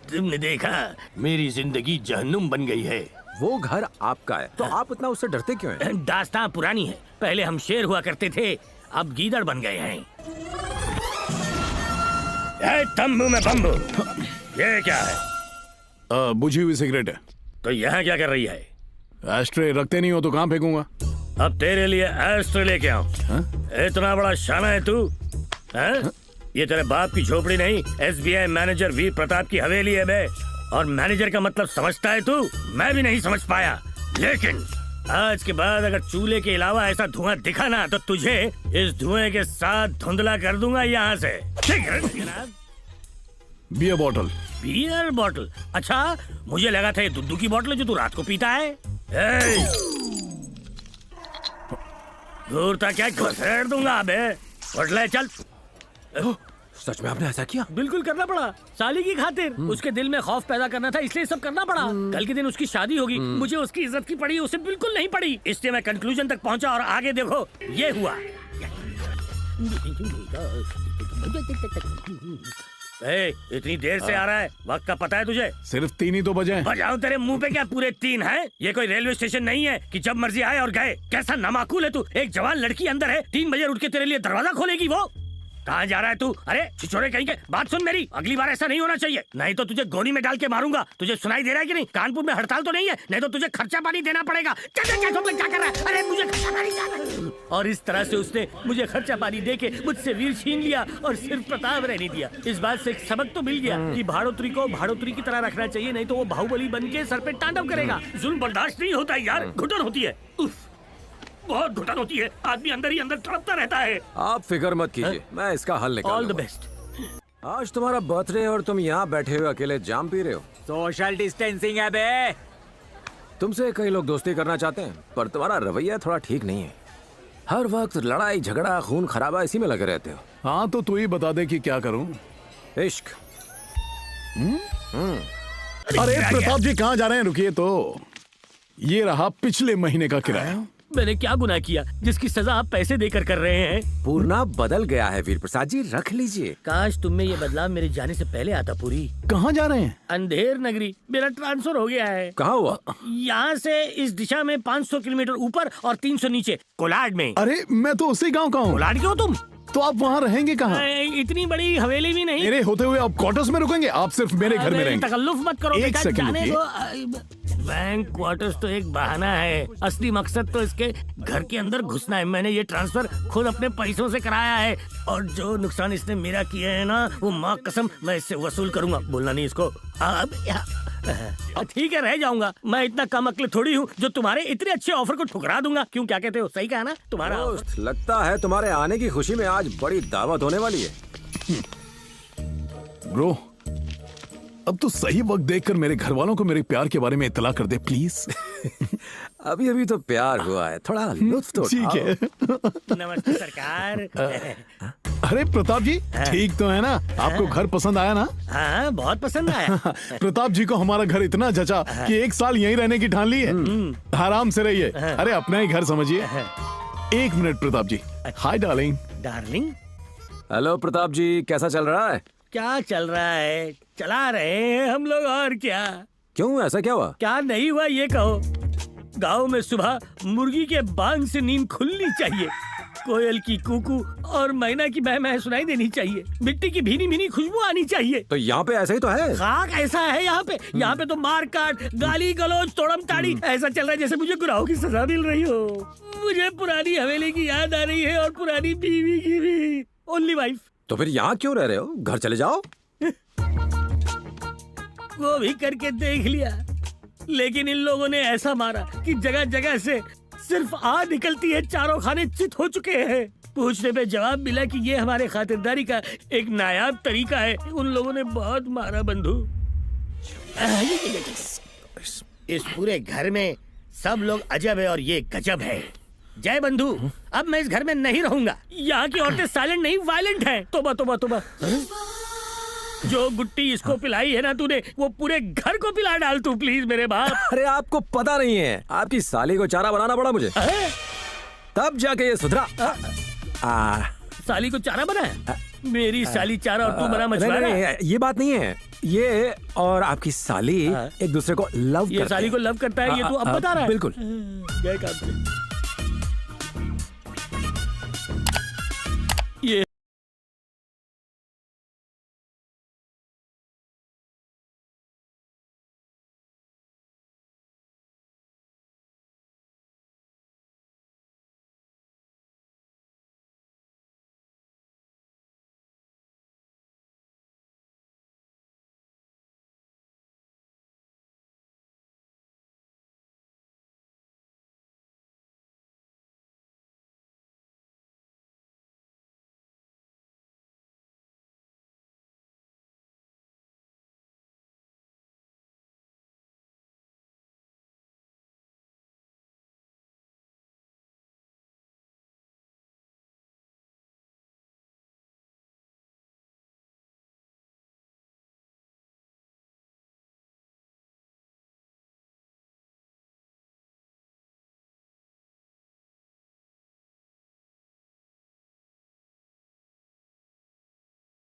तुमने देखा, मेरी जिंदगी जहन्नुम बन गई है। वो घर आपका है तो आप इतना उससे डरते क्यों हैं? दास्तां पुरानी है। पहले हम शेर हुआ करते थे, अब गीदड़ बन गए हैं। ए, तंबू में बम्बू, ये क्या है? बुझी हुई सिगरेट है। तो यहाँ क्या कर रही है? एस्ट्रे रखते नहीं हो तो कहाँ फेंकूंगा? अब तेरे लिए एस्ट्रे लेके आऊं। इतना बड़ा शाना है तू? ये तेरे बाप की झोपड़ी नहीं, SBI मैनेजर वीर प्रताप की हवेली है बे। और मैनेजर का मतलब समझता है तू? मैं भी नहीं समझ पाया, लेकिन आज के बाद अगर चूल्हे के अलावा ऐसा धुआं दिखा ना तो तुझे इस धुएं के साथ धुंधला कर दूंगा यहाँ से। ठीक है जनाब। Beer bottle. Beer bottle? अच्छा, मुझे लगा था ये दूध की बॉटल है जो तू रात को पीता है। घूरता क्या घुसेड़ दूंगा अबे। उठ ले चल। सच में आपने ऐसा किया? बिल्कुल करना पड़ा, साली की खातिर। उसके दिल में खौफ पैदा करना था, इसलिए सब करना पड़ा। कल के दिन उसकी शादी होगी, मुझे उसकी इज्जत की पड़ी, उसे बिल्कुल नहीं पड़ी। इसलिए मैं कंक्लूजन तक पहुंचा और आगे देखो ये हुआ। इतनी देर से आ रहा है, वक्त का पता है तुझे? सिर्फ 3 ही तो बजे हैं। बजाओ तेरे मुंह पे क्या पूरे 3 हैं? ये कोई रेलवे स्टेशन नहीं है कि जब मर्जी आए और गए। कैसा नामाकूल है तू। एक जवान लड़की अंदर है, 3 बजे उठ के तेरे लिए दरवाजा खोलेगी वो। कहाँ जा रहा है तू? अरे छिछोरे कहीं के, बात सुन मेरी, अगली बार ऐसा नहीं होना चाहिए, नहीं तो तुझे गोनी में डाल के मारूंगा। तुझे सुनाई दे रहा है कि नहीं? कानपुर में हड़ताल तो नहीं है, नहीं तो तुझे खर्चा पानी देना पड़ेगा। क्या कर रहा है? अरे मुझे खर्चा पानी देना। और इस तरह से उसने मुझे खर्चा पानी दे के मुझसे वीर छीन लिया और सिर्फ प्रताप रहने दिया। इस बात से एक सबक तो मिल गया कि भाड़ोत्री को भाड़ोत्री की तरह रखना चाहिए, नहीं तो वो बाहुबली बन के सर पे तांडव करेगा। जुल्म बर्दाश्त नहीं होता यार, घुटन होती है, बहुत घुटन होती है। आदमी अंदर ही अंदर तड़पता रहता है। आप फिक्र मत कीजिए, मैं इसका हल निकाल ऑल द लूंगा। बेस्ट। आज तुम्हारा बर्थडे और तुम यहाँ बैठे हुए अकेले जाम पी रहे हो। सोशल डिस्टेंसिंग है बे। तुमसे कई लोग दोस्ती करना चाहते हैं, पर तुम्हारा रवैया थोड़ा ठीक नहीं है। हर वक्त लड़ाई झगड़ा खून खराबा इसी में लगे रहते हो। हाँ तो तू ही बता दे कि क्या करूं। इश्क। अरे प्रताप जी कहाँ जा रहे हैं? रुकिए तो, ये रहा पिछले महीने का किराया। मैंने क्या गुनाह किया जिसकी सजा आप पैसे देकर कर रहे हैं? पूर्णा बदल गया है वीर प्रसाद जी, रख लीजिए। काश तुम में ये बदलाव मेरे जाने से पहले आता। पूरी कहाँ जा रहे हैं? अंधेर नगरी। मेरा ट्रांसफर हो गया है। कहाँ हुआ? यहाँ से इस दिशा में 500 किलोमीटर ऊपर और 300 नीचे, कोलाड में। अरे मैं तो उसी गांव का हूँ। कोलाड के हो तुम? तो आप वहाँ रहेंगे कहाँ? इतनी बड़ी हवेली भी नहीं। मेरे होते हुए आप क्वार्टर्स में रुकेंगे? आप सिर्फ मेरे घर में रहेंगे। तकल्लुफ मत करो एक बेटा, सेकंड जाने रुकिए। दो। बैंक क्वार्टर्स तो एक बहाना है, असली मकसद तो इसके घर के अंदर घुसना है। मैंने ये ट्रांसफर खुद अपने पैसों से कराया है और जो नुकसान इसने मेरा किया है ना, वो माँ कसम मैं इससे वसूल करूंगा। बोलना नहीं इसको। अब ठीक है, रह जाऊंगा। मैं इतना कम अक्ल थोड़ी हूँ जो तुम्हारे इतने अच्छे ऑफर को ठुकरा दूंगा। क्यों, क्या कहते हो? सही कहा ना तुम्हारा ऑफर? दोस्त, लगता है तुम्हारे आने की खुशी में आज बड़ी दावत होने वाली है। ब्रो, अब तो सही वक्त देखकर मेरे घर वालों को मेरे प्यार के बारे में इत्तला कर दे प्लीज। अभी अभी तो प्यार हुआ है, थोड़ा लुत्फ तो ठीक उठाओ। है। नमस्ते सरकार। अरे प्रताप जी ठीक तो है ना? आपको घर पसंद आया ना? हाँ, बहुत पसंद आया। प्रताप जी को हमारा घर इतना जचा कि 1 साल यहीं रहने की ठान ली है। आराम से रहिए, अरे अपना ही घर समझिए। 1 minute Pratap ji. Hi darling. Darling? Hello Pratap ji, कैसा चल रहा है? क्या चल रहा है? चला रहे हैं हम लोग, और क्या। क्यों, ऐसा क्या हुआ? क्या नहीं हुआ ये कहो। गांव में सुबह मुर्गी के बांग से नींद खुलनी चाहिए, कोयल की कूकू और मैना की बह बह सुनाई देनी चाहिए, मिट्टी की भीनी भीनी खुशबू आनी चाहिए। तो यहाँ पे ऐसा ही तो है। खाक ऐसा है यहाँ पे। यहाँ पे तो मार काट, गाली गलौज, तोड़म ताड़ी ऐसा चल रहा है जैसे मुझे गुनाहों की सजा मिल रही हो। मुझे पुरानी हवेली की याद आ रही है और पुरानी बीवी की भी। Only wife. तो फिर यहाँ क्यों रह रहे हो? घर चले जाओ। वो भी करके देख लिया, लेकिन इन लोगों ने ऐसा मारा कि जगह जगह से सिर्फ आग निकलती है। चारों खाने चित हो चुके हैं। पूछने पे जवाब मिला कि ये हमारे खातिरदारी का एक नायाब तरीका है। उन लोगों ने बहुत मारा बंधु। इस पूरे घर में सब लोग अजब है और ये गजब है। जय बंधु, अब मैं इस घर में नहीं रहूंगा। यहाँ की औरतें साइलेंट नहीं वायलेंट हैं। तोबा तोबा तोबा। जो गुट्टी इसको पिलाई है ना तूने, वो पूरे घर को पिला डाल तू प्लीज मेरे बाप। अरे आपको पता नहीं है, आपकी साली को चारा बनाना पड़ा मुझे, तब जाके ये सुधरा। साली को चारा बनाया? मेरी साली चारा और तू बना मछुआरा। नहीं, ये बात नहीं है। ये और आपकी साली हाँ। एक दूसरे को लव ये साली को लव करता है, ये तू अब बता रहा है? बिल्कुल। गए काम से।